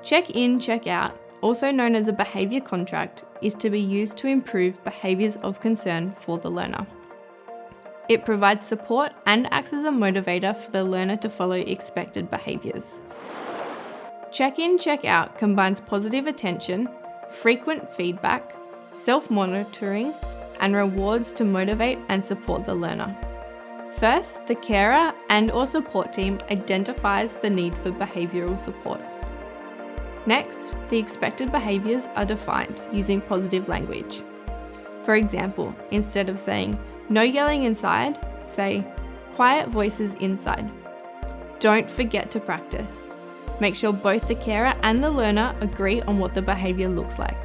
Check-in, check-out, also known as a behaviour contract, is to be used to improve behaviours of concern for the learner. It provides support and acts as a motivator for the learner to follow expected behaviours. Check-in, check-out combines positive attention, frequent feedback, self-monitoring, and rewards to motivate and support the learner. First, the carer and or support team identifies the need for behavioural support. Next, the expected behaviours are defined using positive language. For example, instead of saying, "No yelling inside," say, "Quiet voices inside." Don't forget to practice. Make sure both the carer and the learner agree on what the behaviour looks like.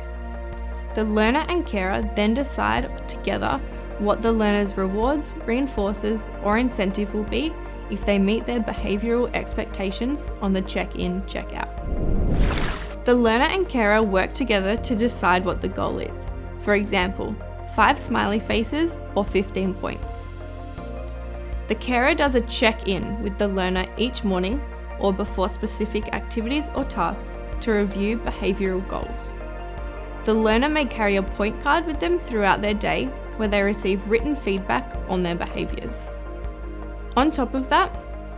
The learner and carer then decide together what the learner's rewards, reinforcers, or incentive will be if they meet their behavioural expectations on the check-in, check-out. The learner and carer work together to decide what the goal is. For example, 5 smiley faces or 15 points. The carer does a check-in with the learner each morning or before specific activities or tasks to review behavioural goals. The learner may carry a point card with them throughout their day where they receive written feedback on their behaviours. On top of that,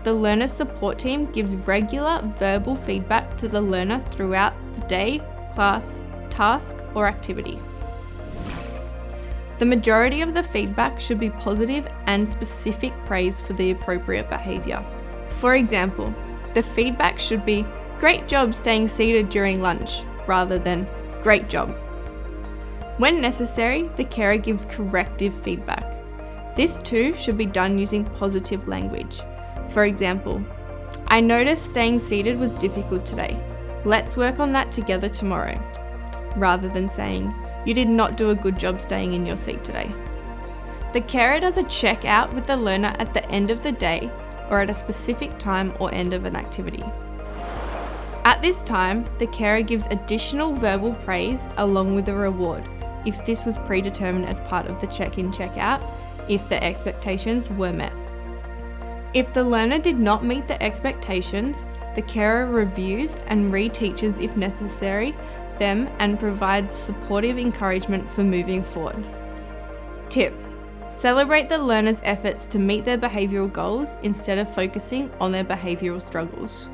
the learner's support team gives regular verbal feedback to the learner throughout the day, class, task, or activity. The majority of the feedback should be positive and specific praise for the appropriate behaviour. For example, the feedback should be, "Great job staying seated during lunch," rather than, "Great job." When necessary, the carer gives corrective feedback. This too should be done using positive language. For example, "I noticed staying seated was difficult today. Let's work on that together tomorrow," rather than saying, "You did not do a good job staying in your seat today." The carer does a check out with the learner at the end of the day or at a specific time or end of an activity. At this time, the carer gives additional verbal praise along with a reward if this was predetermined as part of the check-in, check-out, if the expectations were met. If the learner did not meet the expectations, the carer reviews and reteaches if necessary them and provides supportive encouragement for moving forward. Tip: celebrate the learner's efforts to meet their behavioural goals instead of focusing on their behavioural struggles.